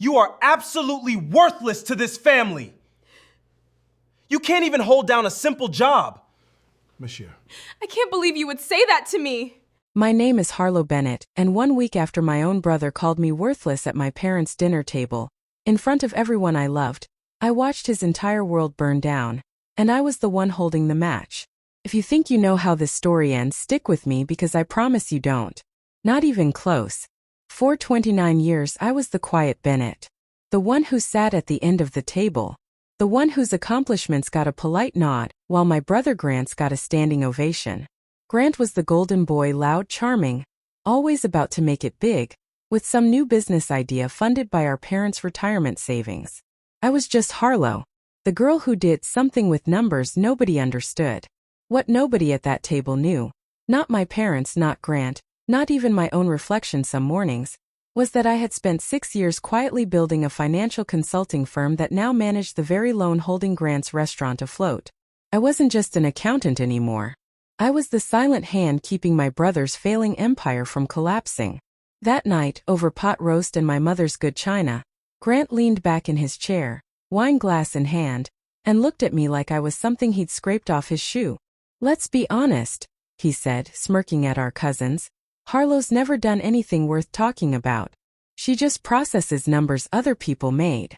You are absolutely worthless to this family. You can't even hold down a simple job. Monsieur. I can't believe you would say that to me. My name is Harlow Bennett, and 1 week after my own brother called me worthless at my parents' dinner table, in front of everyone I loved, I watched his entire world burn down, and I was the one holding the match. If you think you know how this story ends, stick with me because I promise you don't. Not even close. For 29 years I was the quiet Bennett. The one who sat at the end of the table. The one whose accomplishments got a polite nod, while my brother Grant's got a standing ovation. Grant was the golden boy, loud, charming, always about to make it big, with some new business idea funded by our parents' retirement savings. I was just Harlow, the girl who did something with numbers nobody understood. What nobody at that table knew, not my parents, not Grant, not even my own reflection some mornings, was that I had spent 6 years quietly building a financial consulting firm that now managed the very loan holding Grant's restaurant afloat. I wasn't just an accountant anymore. I was the silent hand keeping my brother's failing empire from collapsing. That night, over pot roast and my mother's good china, Grant leaned back in his chair, wine glass in hand, and looked at me like I was something he'd scraped off his shoe. "Let's be honest," he said, smirking at our cousins. "Harlow's never done anything worth talking about. She just processes numbers other people made."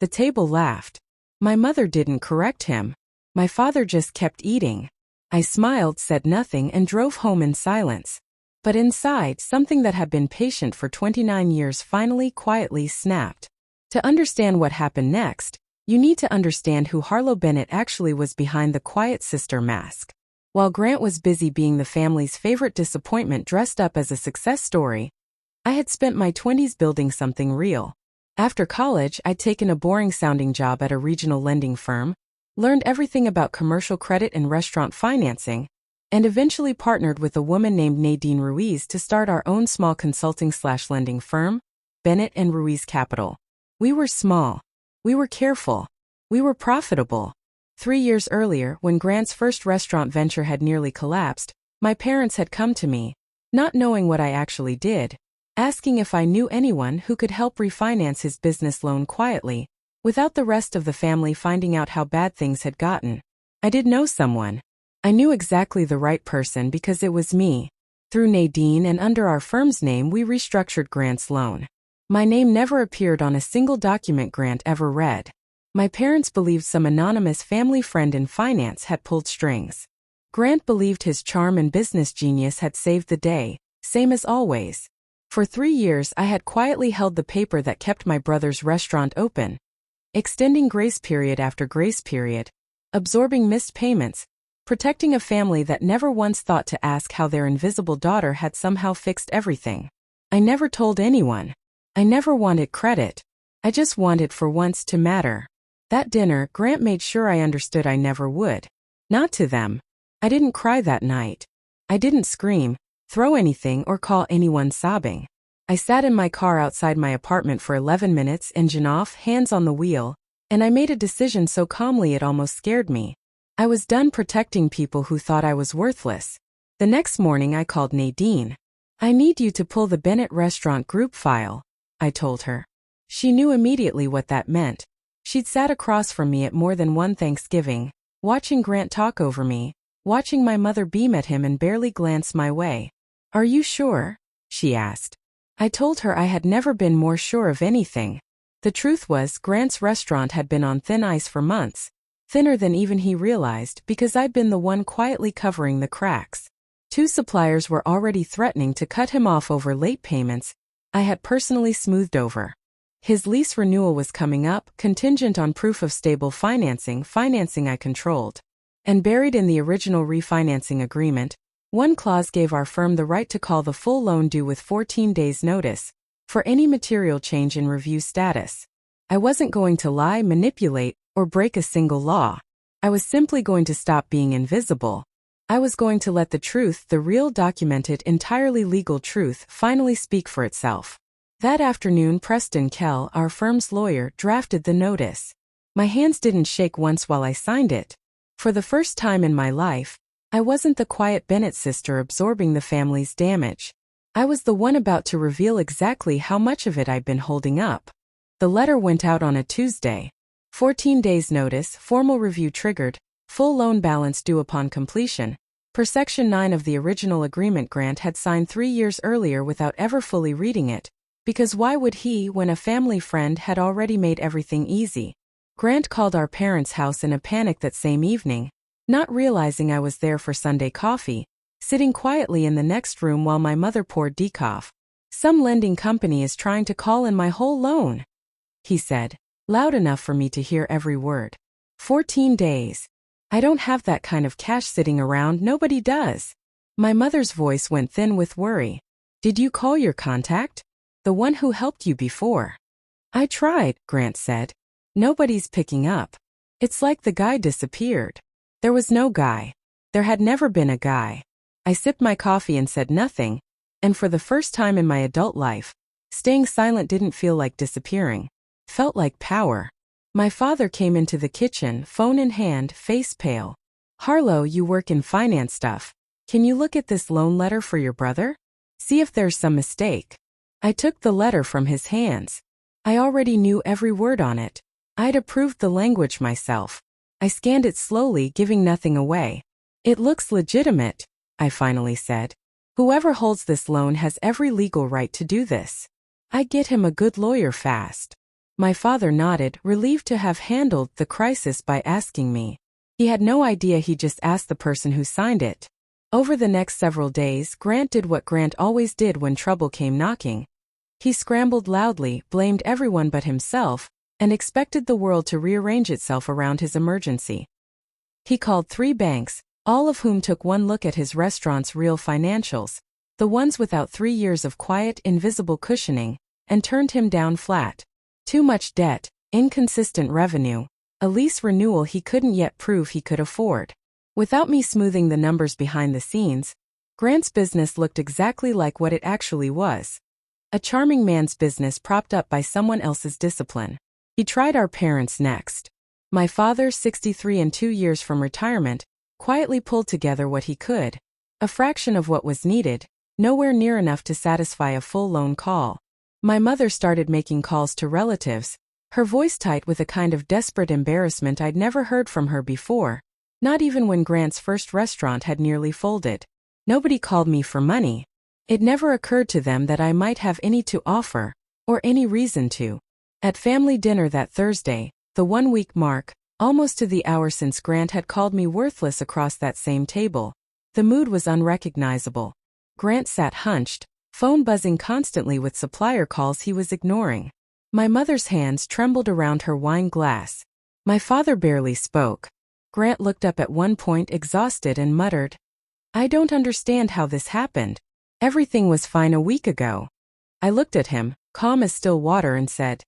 The table laughed. My mother didn't correct him. My father just kept eating. I smiled, said nothing, and drove home in silence. But inside, something that had been patient for 29 years finally quietly snapped. To understand what happened next, you need to understand who Harlow Bennett actually was behind the quiet sister mask. While Grant was busy being the family's favorite disappointment dressed up as a success story, I had spent my 20s building something real. After college, I'd taken a boring-sounding job at a regional lending firm, learned everything about commercial credit and restaurant financing, and eventually partnered with a woman named Nadine Ruiz to start our own small consulting/lending firm, Bennett and Ruiz Capital. We were small. We were careful. We were profitable. 3 years earlier, when Grant's first restaurant venture had nearly collapsed, my parents had come to me, not knowing what I actually did, asking if I knew anyone who could help refinance his business loan quietly, without the rest of the family finding out how bad things had gotten. I did know someone. I knew exactly the right person because it was me. Through Nadine and under our firm's name, we restructured Grant's loan. My name never appeared on a single document Grant ever read. My parents believed some anonymous family friend in finance had pulled strings. Grant believed his charm and business genius had saved the day, same as always. For 3 years I had quietly held the paper that kept my brother's restaurant open, extending grace period after grace period, absorbing missed payments, protecting a family that never once thought to ask how their invisible daughter had somehow fixed everything. I never told anyone. I never wanted credit. I just wanted for once to matter. That dinner, Grant made sure I understood I never would. Not to them. I didn't cry that night. I didn't scream, throw anything, or call anyone sobbing. I sat in my car outside my apartment for 11 minutes, engine off, hands on the wheel, and I made a decision so calmly it almost scared me. I was done protecting people who thought I was worthless. The next morning I called Nadine. "I need you to pull the Bennett Restaurant Group file," I told her. She knew immediately what that meant. She'd sat across from me at more than one Thanksgiving, watching Grant talk over me, watching my mother beam at him and barely glance my way. "Are you sure?" she asked. I told her I had never been more sure of anything. The truth was, Grant's restaurant had been on thin ice for months, thinner than even he realized, because I'd been the one quietly covering the cracks. 2 suppliers were already threatening to cut him off over late payments I had personally smoothed over. His lease renewal was coming up, contingent on proof of stable financing I controlled. And buried in the original refinancing agreement, one clause gave our firm the right to call the full loan due with 14 days' notice, for any material change in review status. I wasn't going to lie, manipulate, or break a single law. I was simply going to stop being invisible. I was going to let the truth, the real, documented, entirely legal truth, finally speak for itself. That afternoon, Preston Kell, our firm's lawyer, drafted the notice. My hands didn't shake once while I signed it. For the first time in my life, I wasn't the quiet Bennett sister absorbing the family's damage. I was the one about to reveal exactly how much of it I'd been holding up. The letter went out on a Tuesday. 14 days notice, formal review triggered, full loan balance due upon completion. Per Section 9 of the original agreement, Grant had signed 3 years earlier without ever fully reading it, because why would he when a family friend had already made everything easy? Grant called our parents' house in a panic that same evening, not realizing I was there for Sunday coffee, sitting quietly in the next room while my mother poured decaf. "Some lending company is trying to call in my whole loan," he said, loud enough for me to hear every word. 14 days. I don't have that kind of cash sitting around, nobody does. My mother's voice went thin with worry. "Did you call your contact? The one who helped you before?" "I tried," Grant said. "Nobody's picking up. It's like the guy disappeared." There was no guy. There had never been a guy. I sipped my coffee and said nothing, and for the first time in my adult life, staying silent didn't feel like disappearing. Felt like power. My father came into the kitchen, phone in hand, face pale. "Harlow, you work in finance stuff. Can you look at this loan letter for your brother? See if there's some mistake." I took the letter from his hands. I already knew every word on it. I'd approved the language myself. I scanned it slowly, giving nothing away. "It looks legitimate," I finally said. "Whoever holds this loan has every legal right to do this. I'd get him a good lawyer fast." My father nodded, relieved to have handled the crisis by asking me. He had no idea he just asked the person who signed it. Over the next several days, Grant did what Grant always did when trouble came knocking. He scrambled loudly, blamed everyone but himself, and expected the world to rearrange itself around his emergency. He called 3 banks, all of whom took one look at his restaurant's real financials, the ones without 3 years of quiet, invisible cushioning, and turned him down flat. Too much debt, inconsistent revenue, a lease renewal he couldn't yet prove he could afford. Without me smoothing the numbers behind the scenes, Grant's business looked exactly like what it actually was. A charming man's business propped up by someone else's discipline. He tried our parents next. My father, 63 and 2 years from retirement, quietly pulled together what he could. A fraction of what was needed, nowhere near enough to satisfy a full loan call. My mother started making calls to relatives, her voice tight with a kind of desperate embarrassment I'd never heard from her before, not even when Grant's first restaurant had nearly folded. Nobody called me for money. It never occurred to them that I might have any to offer, or any reason to. At family dinner that Thursday, the 1-week mark, almost to the hour since Grant had called me worthless across that same table, the mood was unrecognizable. Grant sat hunched, phone buzzing constantly with supplier calls he was ignoring. My mother's hands trembled around her wine glass. My father barely spoke. Grant looked up at one point exhausted and muttered, "I don't understand how this happened. Everything was fine a week ago." I looked at him, calm as still water, and said,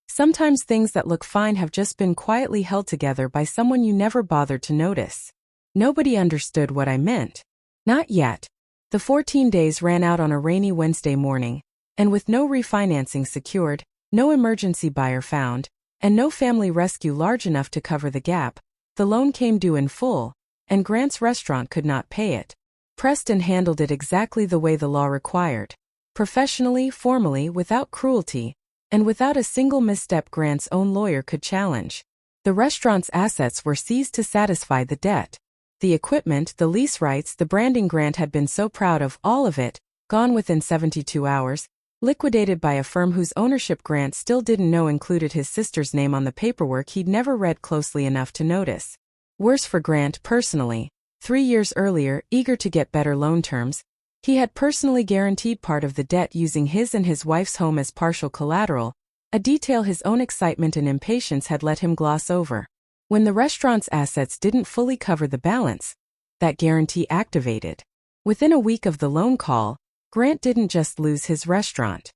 "Sometimes things that look fine have just been quietly held together by someone you never bothered to notice." Nobody understood what I meant. Not yet. The 14 days ran out on a rainy Wednesday morning, and with no refinancing secured, no emergency buyer found, and no family rescue large enough to cover the gap, the loan came due in full, and Grant's restaurant could not pay it. Preston handled it exactly the way the law required. Professionally, formally, without cruelty, and without a single misstep Grant's own lawyer could challenge. The restaurant's assets were seized to satisfy the debt. The equipment, the lease rights, the branding Grant had been so proud of, all of it, gone within 72 hours, liquidated by a firm whose ownership Grant still didn't know included his sister's name on the paperwork he'd never read closely enough to notice. Worse for Grant personally. 3 years earlier, eager to get better loan terms, he had personally guaranteed part of the debt using his and his wife's home as partial collateral, a detail his own excitement and impatience had let him gloss over. When the restaurant's assets didn't fully cover the balance, that guarantee activated. Within a week of the loan call, Grant didn't just lose his restaurant.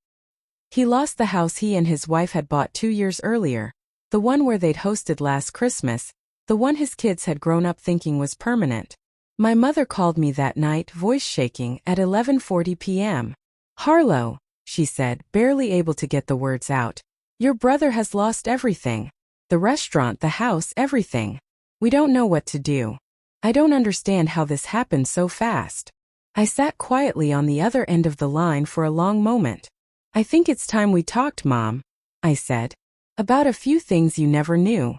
He lost the house he and his wife had bought 2 years earlier, the one where they'd hosted last Christmas, the one his kids had grown up thinking was permanent. My mother called me that night, voice shaking, at 11:40 p.m. "Harlow," she said, barely able to get the words out, "your brother has lost everything. The restaurant, the house, everything. We don't know what to do. I don't understand how this happened so fast." I sat quietly on the other end of the line for a long moment. "I think it's time we talked, Mom," I said. About a few things you never knew.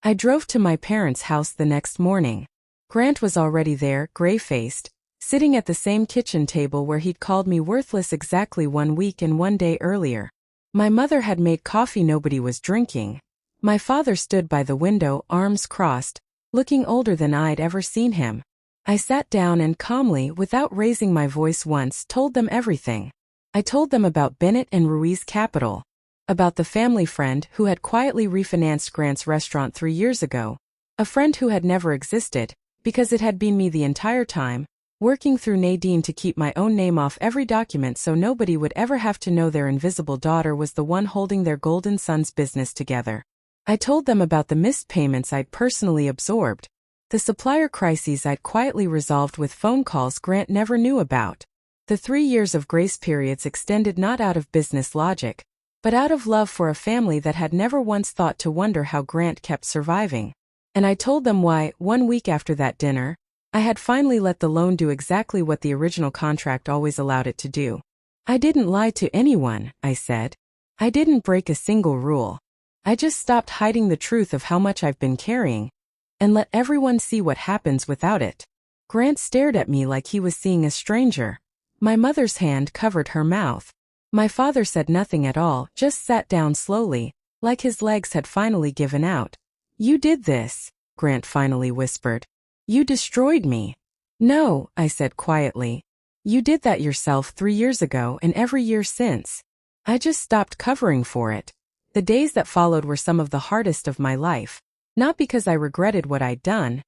I drove to my parents' house the next morning. Grant was already there, gray-faced, sitting at the same kitchen table where he'd called me worthless exactly 1 week and 1 day earlier. My mother had made coffee nobody was drinking. My father stood by the window, arms crossed, looking older than I'd ever seen him. I sat down and calmly, without raising my voice once, told them everything. I told them about Bennett and Ruiz Capital, about the family friend who had quietly refinanced Grant's restaurant 3 years ago, a friend who had never existed, because it had been me the entire time, working through Nadine to keep my own name off every document so nobody would ever have to know their invisible daughter was the one holding their golden son's business together. I told them about the missed payments I'd personally absorbed, the supplier crises I'd quietly resolved with phone calls Grant never knew about. The 3 years of grace periods extended not out of business logic, but out of love for a family that had never once thought to wonder how Grant kept surviving. And I told them why, 1 week after that dinner, I had finally let the loan do exactly what the original contract always allowed it to do. I didn't lie to anyone, I said. I didn't break a single rule. I just stopped hiding the truth of how much I've been carrying, and let everyone see what happens without it. Grant stared at me like he was seeing a stranger. My mother's hand covered her mouth. My father said nothing at all, just sat down slowly, like his legs had finally given out. "You did this," Grant finally whispered. "You destroyed me." "No," I said quietly. "You did that yourself 3 years ago and every year since. I just stopped covering for it." The days that followed were some of the hardest of my life, not because I regretted what I'd done,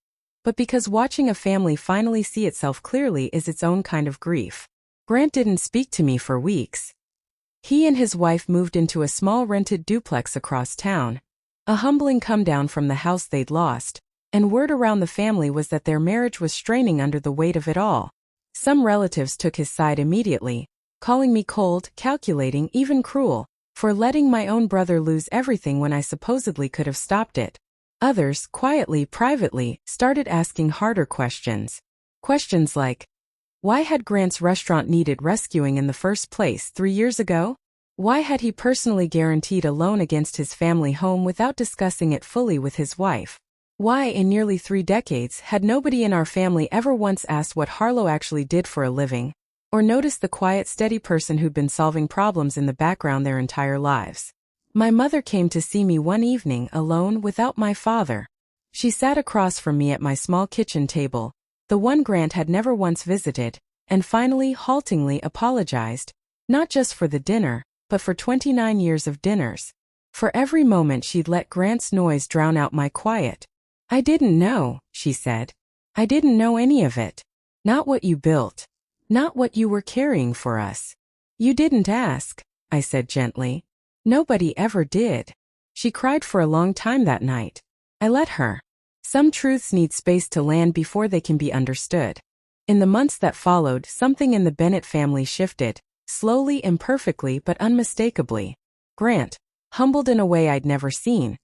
but because watching a family finally see itself clearly is its own kind of grief. Grant didn't speak to me for weeks. He and his wife moved into a small rented duplex across town, a humbling come-down from the house they'd lost, and word around the family was that their marriage was straining under the weight of it all. Some relatives took his side immediately, calling me cold, calculating, even cruel, for letting my own brother lose everything when I supposedly could have stopped it. Others, quietly, privately, started asking harder questions. Questions like, why had Grant's restaurant needed rescuing in the first place 3 years ago? Why had he personally guaranteed a loan against his family home without discussing it fully with his wife? Why, in nearly 3 decades, had nobody in our family ever once asked what Harlow actually did for a living, or noticed the quiet, steady person who'd been solving problems in the background their entire lives? My mother came to see me one evening alone without my father. She sat across from me at my small kitchen table, the one Grant had never once visited, and finally, haltingly apologized, not just for the dinner, but for 29 years of dinners. For every moment she'd let Grant's noise drown out my quiet. "I didn't know," she said. "I didn't know any of it. Not what you built. Not what you were carrying for us. You didn't ask," I said gently. "Nobody ever did." She cried for a long time that night. I let her. Some truths need space to land before they can be understood. In the months that followed, something in the Bennett family shifted, slowly, imperfectly, but unmistakably. Grant, humbled in a way I'd never seen,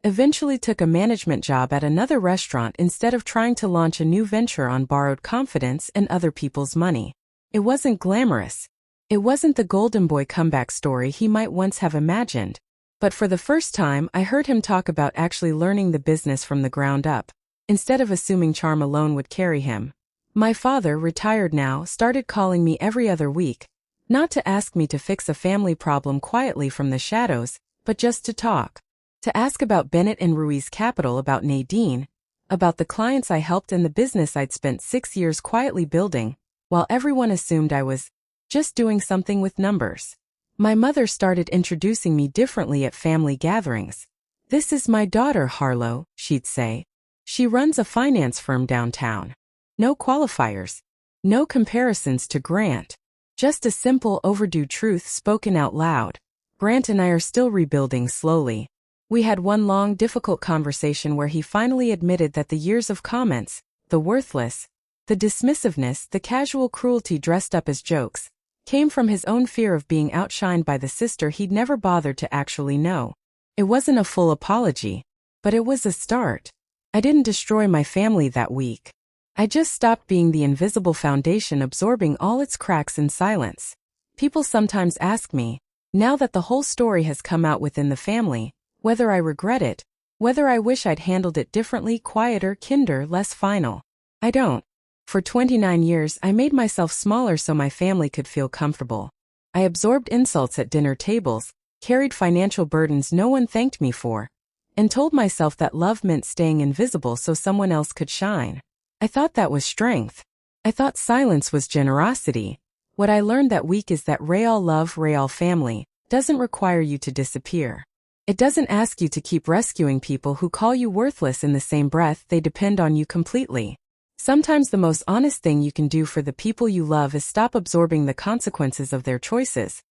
eventually took a management job at another restaurant instead of trying to launch a new venture on borrowed confidence and other people's money. It wasn't glamorous. It wasn't the golden boy comeback story he might once have imagined. But for the first time, I heard him talk about actually learning the business from the ground up, instead of assuming charm alone would carry him. My father, retired now, started calling me every other week, not to ask me to fix a family problem quietly from the shadows, but just to talk. To ask about Bennett and Ruiz Capital, about Nadine, about the clients I helped and the business I'd spent 6 years quietly building, while everyone assumed I was just doing something with numbers. My mother started introducing me differently at family gatherings. "This is my daughter, Harlow," she'd say. "She runs a finance firm downtown. No qualifiers. No comparisons to Grant. Just a simple, overdue truth spoken out loud. Grant and I are still rebuilding slowly." We had one long, difficult conversation where he finally admitted that the years of comments, the worthless, the dismissiveness, the casual cruelty dressed up as jokes, came from his own fear of being outshined by the sister he'd never bothered to actually know. It wasn't a full apology, but it was a start. I didn't destroy my family that week. I just stopped being the invisible foundation absorbing all its cracks in silence. People sometimes ask me, now that the whole story has come out within the family, Whether I regret it, whether I wish I'd handled it differently, quieter, kinder, less final. I don't. For 29 years, I made myself smaller so my family could feel comfortable. I absorbed insults at dinner tables, carried financial burdens no one thanked me for, and told myself that love meant staying invisible so someone else could shine. I thought that was strength. I thought silence was generosity. What I learned that week is that real love, real family, doesn't require you to disappear. It doesn't ask you to keep rescuing people who call you worthless in the same breath they depend on you completely. Sometimes the most honest thing you can do for the people you love is stop absorbing the consequences of their choices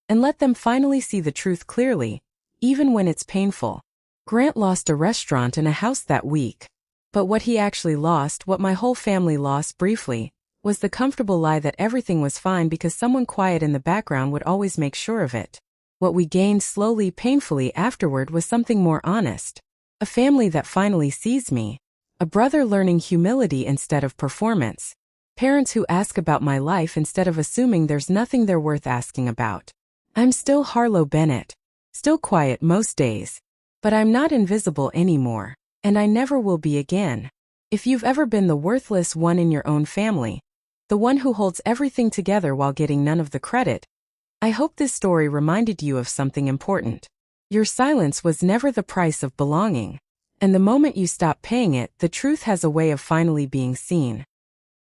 and let them finally see the truth clearly, even when it's painful. Grant lost a restaurant and a house that week. But what he actually lost, what my whole family lost briefly, was the comfortable lie that everything was fine because someone quiet in the background would always make sure of it. What we gained slowly, painfully afterward was something more honest. A family that finally sees me. A brother learning humility instead of performance. Parents who ask about my life instead of assuming there's nothing they're worth asking about. I'm still Harlow Bennett. Still quiet most days. But I'm not invisible anymore. And I never will be again. If you've ever been the worthless one in your own family, the one who holds everything together while getting none of the credit, I hope this story reminded you of something important. Your silence was never the price of belonging. And the moment you stop paying it, the truth has a way of finally being seen.